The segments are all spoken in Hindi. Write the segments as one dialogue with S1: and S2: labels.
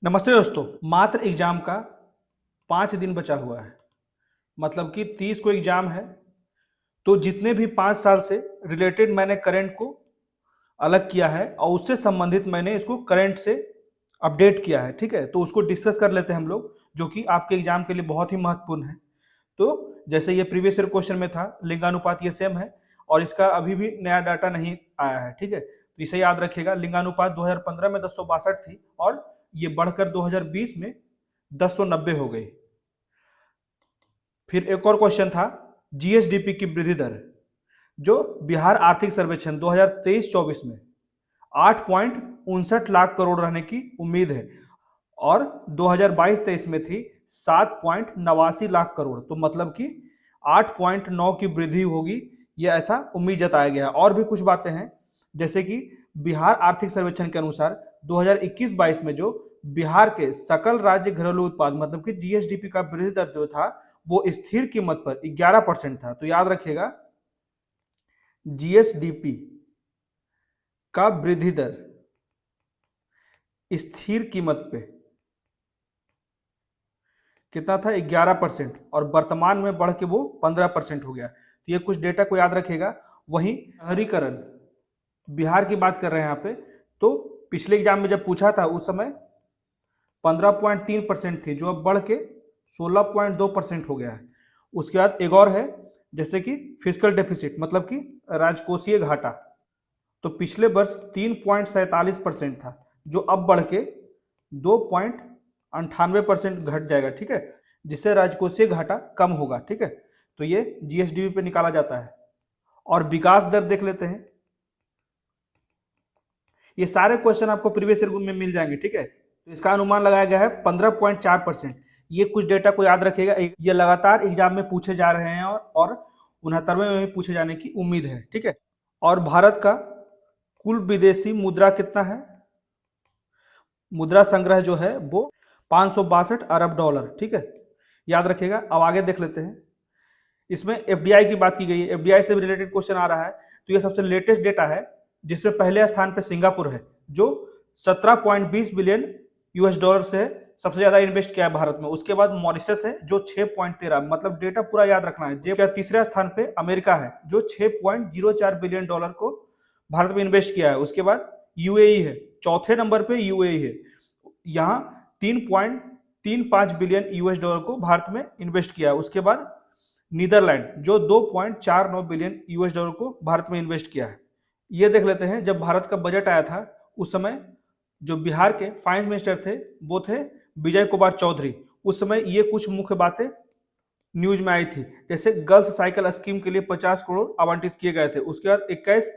S1: नमस्ते दोस्तों। मात्र एग्जाम का 5 दिन बचा हुआ है। मतलब कि 30 को एग्जाम है। तो जितने भी 5 साल से रिलेटेड मैंने करंट को अलग किया है और उससे संबंधित मैंने इसको करंट से अपडेट किया है। ठीक है, तो उसको डिस्कस कर लेते हैं हम लोग, जो कि आपके एग्जाम के लिए बहुत ही महत्वपूर्ण है। तो जैसे ये प्रीवियस ईयर क्वेश्चन में था, लिंगानुपात ये सेम है और इसका अभी भी नया डाटा नहीं आया है। ठीक है, तो इसे याद रखिएगा। लिंगानुपात 2015 में 1062 थी और ये बढ़कर 2020 में 1090 हो गई। फिर एक और क्वेश्चन था जीएसडीपी की वृद्धि दर, जो बिहार आर्थिक सर्वेक्षण 2023-24 में 8.59 लाख करोड़ रहने की उम्मीद है और 2022-23 में थी 7.89 लाख करोड़। तो मतलब कि 8.9 की वृद्धि होगी, ये ऐसा उम्मीद जताया गया है। और भी कुछ बातें हैं, जैसे कि बिहार आर्थिक सर्वेक्षण के अनुसार 2021-22 में जो बिहार के सकल राज्य घरेलू उत्पाद मतलब कि जीएसडीपी का वृद्धि दर जो था वो स्थिर कीमत पर 11% था। तो याद रखिएगा, जीएसडीपी का वृद्धि दर स्थिर कीमत पे कितना था? 11%। और वर्तमान में बढ़ के वो 15% हो गया। तो ये कुछ डेटा को याद रखिएगा। वहीं शहरीकरण, बिहार की बात कर रहे हैं यहाँ पे, तो पिछले एग्जाम में जब पूछा था उस समय 15.3% थी, जो अब बढ़ के 16.2% हो गया है। उसके बाद एक और है, जैसे कि फिजिकल डेफिसिट मतलब कि राजकोषीय घाटा, तो पिछले वर्ष 3.47% था, जो अब बढ़ के 2.98% घट जाएगा। ठीक है, जिससे राजकोषीय घाटा कम होगा। ठीक है, तो ये जीएसडीपी पे निकाला जाता है। और विकास दर देख लेते हैं। ये सारे क्वेश्चन आपको प्रीवियस ईयर में मिल जाएंगे। ठीक है, तो इसका अनुमान लगाया गया है 15.4%। ये कुछ डेटा को याद रखिएगा, ये लगातार एग्जाम में पूछे जा रहे हैं और 69वें में भी पूछे जाने की उम्मीद है। ठीक है, और भारत का कुल विदेशी मुद्रा कितना है? मुद्रा संग्रह जो है वो 562 अरब डॉलर। ठीक है, याद रखिएगा। अब आगे देख लेते हैं। इसमें एफडीआई की बात की गई है, एफडीआई से भी रिलेटेड क्वेश्चन आ रहा है। तो ये सबसे लेटेस्ट डेटा है, जिसमें पहले स्थान पे सिंगापुर है, जो 17.20 बिलियन यूएस डॉलर से सबसे ज्यादा इन्वेस्ट किया है भारत में। उसके बाद मॉरिशस है जो 6.13, मतलब डेटा पूरा याद रखना है। जब तीसरे स्थान पे अमेरिका है, जो 6.04 बिलियन डॉलर को भारत में इन्वेस्ट किया है। उसके बाद यूएई है, चौथे नंबर पे यूएई है, यहाँ 3.35 बिलियन यूएस डॉलर को भारत में इन्वेस्ट किया है। उसके बाद नीदरलैंड, जो 2.49 बिलियन यूएस डॉलर को भारत में इन्वेस्ट किया है। ये देख लेते हैं, जब भारत का बजट आया था उस समय जो बिहार के फाइनेंस मिनिस्टर थे वो थे विजय कुमार चौधरी। उस समय ये कुछ मुख्य बातें न्यूज में आई थी, जैसे गर्ल्स साइकिल स्कीम के लिए 50 करोड़ आवंटित किए गए थे। उसके बाद 21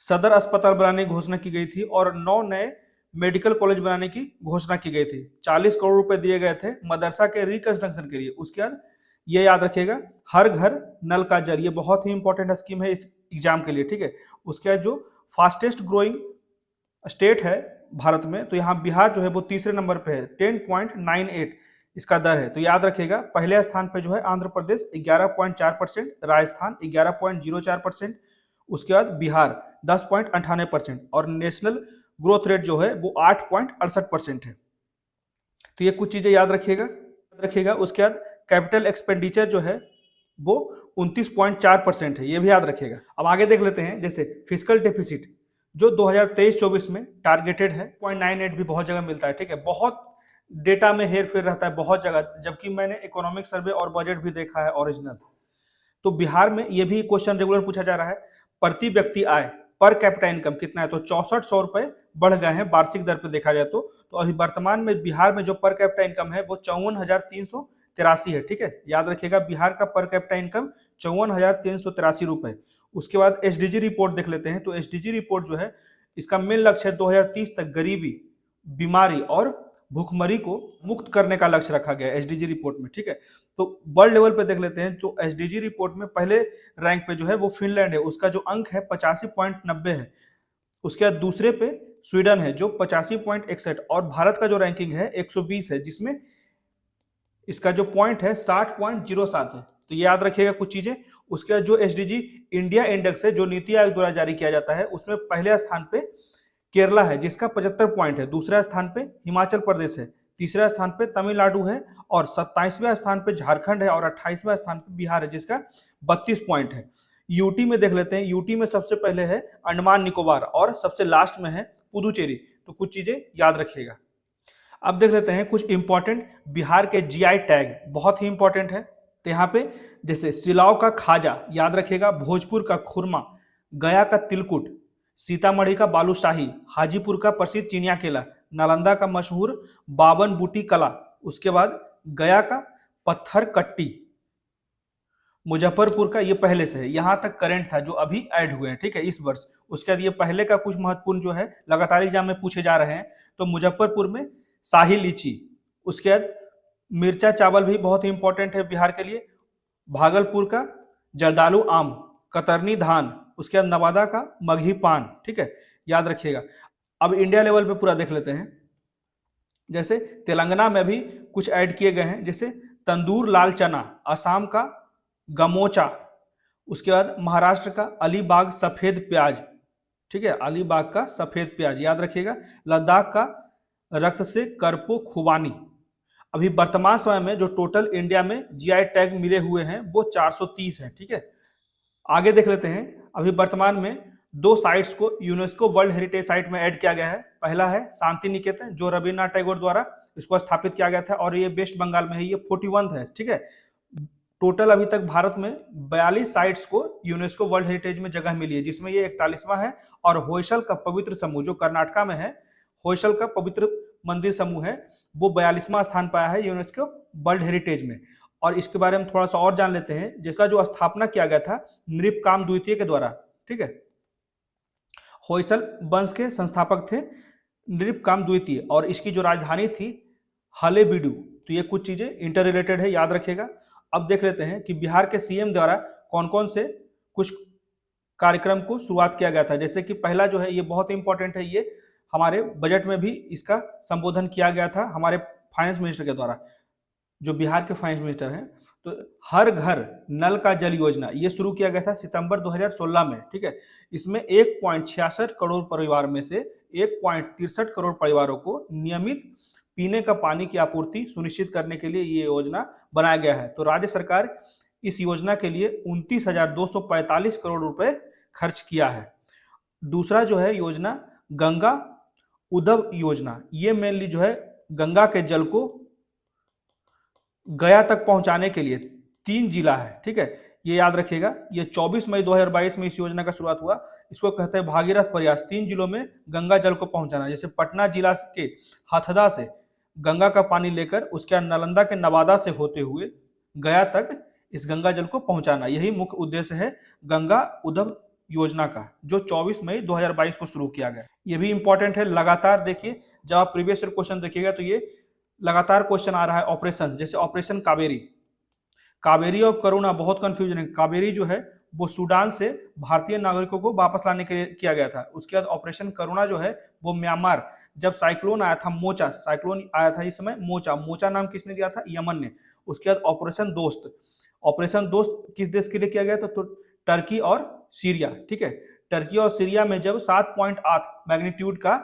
S1: सदर अस्पताल बनाने की घोषणा की गई थी और 9 नए मेडिकल कॉलेज बनाने की घोषणा की गई थी। 40 करोड़ रुपए दिए गए थे मदरसा के रिकंस्ट्रक्शन के लिए। उसके बाद ये याद रखिएगा, हर घर नल का जल, ये बहुत ही इंपॉर्टेंट स्कीम है इस एग्जाम के लिए। ठीक है, उसके बाद जो फास्टेस्ट ग्रोइंग स्टेट है भारत में, तो यहाँ बिहार जो है वो तीसरे नंबर पे है, 10.98 इसका दर है। तो याद रखिएगा, पहले स्थान पे जो है आंध्र प्रदेश 11.4%, राजस्थान 11.04%, उसके बाद बिहार 10.98% और नेशनल ग्रोथ रेट जो है वो 8.68% है। तो ये कुछ चीजें याद रखिएगा। उसके बाद कैपिटल एक्सपेंडिचर जो है वो 29.4% है, ये भी याद रखिएगा। अब आगे देख लेते हैं, जैसे फिजिकल डेफिसिट जो 2023-24 में टारगेटेड है 0.98 भी बहुत जगह मिलता है। ठीक है, बहुत डेटा में हेर फेर रहता है बहुत जगह, जबकि मैंने इकोनॉमिक सर्वे और बजट भी देखा है ओरिजिनल। तो बिहार में ये भी क्वेश्चन रेगुलर पूछा जा रहा है, प्रति व्यक्ति आय पर कैपिटा इनकम कितना है? तो 6400 रुपए बढ़ गए हैं वार्षिक दर पे देखा जाए तो अभी वर्तमान में बिहार में जो पर कैपिटा इनकम है वो 54,383 है। ठीक है, याद रखिएगा, बिहार का पर कैपिटा इनकम 54,383 रुपए। उसके बाद एसडीजी रिपोर्ट देख लेते हैं। तो एसडीजी रिपोर्ट जो है, इसका मेन लक्ष्य है 2030 तक गरीबी, बीमारी और भूखमरी को मुक्त करने का लक्ष्य रखा गया है एसडीजी रिपोर्ट में। ठीक है, तो वर्ल्ड लेवल पे देख लेते हैं। तो एसडीजी रिपोर्ट में पहले रैंक पे जो है वो फिनलैंड है, उसका जो अंक है 85.90 है। उसके बाद दूसरे पे स्वीडन है जो 85.61, और भारत का जो रैंकिंग है 120 है, जिसमें इसका जो पॉइंट है 60.07 है। तो ये याद रखिएगा कुछ चीजें। उसके बाद जो एसडीजी इंडिया इंडेक्स है जो नीति आयोग द्वारा जारी किया जाता है, उसमें पहले स्थान पे केरला है जिसका 75 पॉइंट है, दूसरा स्थान पे हिमाचल प्रदेश है, तीसरा स्थान पे तमिलनाडु है और 27वें स्थान पे झारखंड है और 28वें स्थान पे बिहार है जिसका 32 पॉइंट है। यूटी में देख लेते हैं, यूटी में सबसे पहले है अंडमान निकोबार और सबसे लास्ट में है पुदुचेरी। तो कुछ चीजें याद रखिएगा। अब देख लेते हैं कुछ इंपॉर्टेंट बिहार के जीआई टैग, बहुत ही इंपॉर्टेंट है। तो यहाँ पे जैसे सिलाव का खाजा याद रखिएगा, भोजपुर का खुरमा, गया का तिलकुट, सीतामढ़ी का बालूशाही, हाजीपुर का प्रसिद्ध चिनिया केला, नालंदा का मशहूर बावन बूटी कला, उसके बाद गया का पत्थर कट्टी, मुजफ्फरपुर का, ये पहले से है, यहां तक करंट था जो अभी ऐड हुए हैं, ठीक है, इस वर्ष। उसके बाद ये पहले का कुछ महत्वपूर्ण जो है लगातार एग्जाम में पूछे जा रहे हैं। तो मुजफ्फरपुर में शाही लीची, उसके बाद मिर्चा चावल भी बहुत ही इंपॉर्टेंट है बिहार के लिए, भागलपुर का जर्दालू आम, कतरनी धान, उसके बाद नवादा का मगही पान, ठीक है, याद रखिएगा। अब इंडिया लेवल पे पूरा देख लेते हैं। जैसे तेलंगाना में भी कुछ ऐड किए गए हैं, जैसे तंदूर लाल चना, असम का गमोचा, उसके बाद महाराष्ट्र का अलीबाग सफेद प्याज, ठीक है, अलीबाग का सफेद प्याज याद रखिएगा, लद्दाख का रक्त से करपो खुबानी। अभी वर्तमान समय में जो टोटल इंडिया में जीआई टैग मिले हुए हैं वो 430 हैं, ठीक है। आगे देख लेते हैं। अभी वर्तमान में 2 साइट्स को यूनेस्को वर्ल्ड हेरिटेज साइट में ऐड किया गया है। पहला है शांति निकेतन जो रविन्द्रनाथ टैगोर द्वारा इसको स्थापित किया गया था और ये वेस्ट बंगाल में है, ये 41 है, ठीक है। टोटल अभी तक भारत में 42 साइट्स को यूनेस्को वर्ल्ड हेरिटेज में जगह मिली है, जिसमें ये 41वां है। और होयसल का पवित्र समूह जो कर्नाटका में है, होयसल का पवित्र मंदिर समूह है, वो 42वां स्थान पाया है यूनेस्को वर्ल्ड हेरिटेज में। और इसके बारे में थोड़ा सा और जान लेते हैं। जिसका जो स्थापना किया गया था नृपकाम द्वितीय के द्वारा, ठीक है, होयसल वंश के संस्थापक थे नृपकाम द्वितीय, और इसकी जो राजधानी थी हलेबीडु। तो ये कुछ चीजें इंटर रिलेटेड है, याद रखिएगा। अब देख लेते हैं कि बिहार के सीएम द्वारा कौन कौन से कुछ कार्यक्रम को शुरुआत किया गया था। जैसे कि पहला जो है ये बहुत इंपॉर्टेंट है, ये हमारे बजट में भी इसका संबोधन किया गया था हमारे फाइनेंस मिनिस्टर के द्वारा, जो बिहार के फाइनेंस मिनिस्टर हैं। तो हर घर नल का जल योजना ये शुरू किया गया था सितंबर 2016 में, ठीक है। इसमें 1.66 करोड़ परिवार में से 1.63 करोड़ परिवारों को नियमित पीने का पानी की आपूर्ति सुनिश्चित करने के लिए ये योजना बनाया गया है। तो राज्य सरकार इस योजना के लिए 29,245 करोड़ रुपए खर्च किया है। दूसरा जो है योजना गंगा उद्भव योजना, ये मेनली जो है गंगा के जल को गया तक पहुंचाने के लिए 3 जिला है, ठीक है, ये याद रखिएगा। ये 24 मई 2022 में इस योजना का शुरुआत हुआ। इसको कहते हैं भागीरथ प्रयास, 3 जिलों में गंगा जल को पहुंचाना। जैसे पटना जिला के हथदा से गंगा का पानी लेकर उसके बाद नालंदा के नवादा से होते हुए गया तक इस गंगा जल को पहुंचाना, यही मुख्य उद्देश्य है गंगा उद्भव योजना का, जो 24 मई 2022 को शुरू किया गया। ये भी इंपॉर्टेंट है। लगातार देखिए, जब आप प्रीवियस ईयर क्वेश्चन देखिएगा तो ये लगातार क्वेश्चन आ रहा है ऑपरेशन, जैसे ऑपरेशन कावेरी। कावेरी और करुणा बहुत कंफ्यूजन है। कावेरी जो है वो सूडान से भारतीय नागरिकों को वापस लाने के लिए किया गया था। उसके बाद ऑपरेशन करुणा जो है वो म्यांमार, जब साइक्लोन आया था, मोचा साइक्लोन आया था इस समय, मोचा नाम किसने दिया था? यमन ने। उसके बाद ऑपरेशन दोस्त, ऑपरेशन दोस्त किस देश के लिए किया गया था? तो टर्की और सीरिया, ठीक है। टर्की और सीरिया में जब 7.8 मैग्नीट्यूड का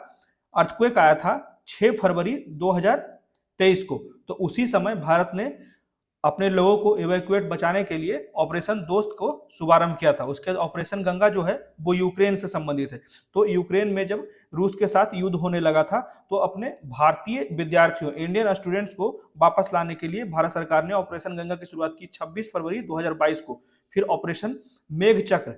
S1: अर्थक्वेक आया था 6 फरवरी 2023 को, तो उसी समय भारत ने अपने लोगों को इवैक्यूएट बचाने के लिए ऑपरेशन दोस्त को शुभारंभ किया था। उसके बाद ऑपरेशन गंगा जो है वो यूक्रेन से संबंधित है। तो यूक्रेन में जब रूस के साथ युद्ध होने लगा था तो अपने भारतीय विद्यार्थियों, इंडियन स्टूडेंट्स को वापस लाने के लिए भारत सरकार ने ऑपरेशन गंगा की शुरुआत की 26 फरवरी 2022 को। फिर ऑपरेशन मेघचक्र,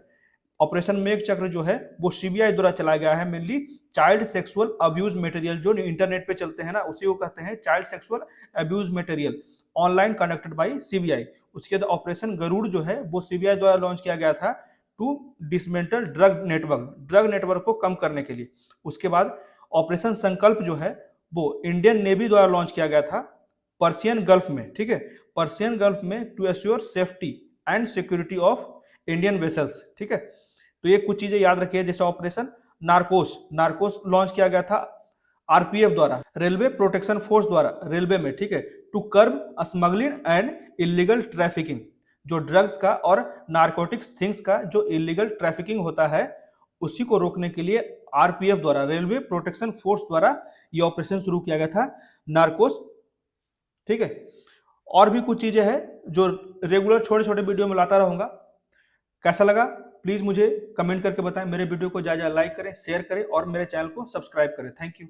S1: ऑपरेशन मेघचक्र जो है वो सीबीआई द्वारा चलाया गया है। Mainly child sexual abuse material जो इंटरनेट पे चलते हैं ना, उसी को कहते हैं child sexual abuse material, online conducted by CBI. उसके बाद ऑपरेशन गरुड़ जो है वो सीबीआई द्वारा लॉन्च किया गया था टू डिसमेंटल ड्रग नेटवर्क को कम करने के लिए। उसके बाद ऑपरेशन संकल्प जो है वो इंडियन नेवी द्वारा लॉन्च किया गया था पर्शियन गल्फ में, ठीक है, पर्शियन गल्फ में to assure safety and security of Indian vessels, ठीक है। तो ये कुछ चीजें याद रखिए। जैसे ऑपरेशन नार्कोस लॉन्च किया गया था आरपीएफ द्वारा, रेलवे प्रोटेक्शन फोर्स द्वारा, रेलवे में, ठीक है, to curb smuggling and illegal trafficking, जो ड्रग्स का और नार्कोटिक्स थिंग्स का जो इलीगल ट्रैफिकिंग होता है उसी को रोकने के लिए आरपीएफ द्वारा, रेलवे प्रोटेक्शन फोर्स द्वारा ये ऑपरेशन शुरू किया गया था, नार्कोस। ठीक है, और भी कुछ चीजें हैं जो रेगुलर छोटे छोटे वीडियो में लाता रहूंगा। कैसा लगा प्लीज मुझे कमेंट करके बताएं। मेरे वीडियो को ज्यादा लाइक करें, शेयर करें और मेरे चैनल को सब्सक्राइब करें। Thank you.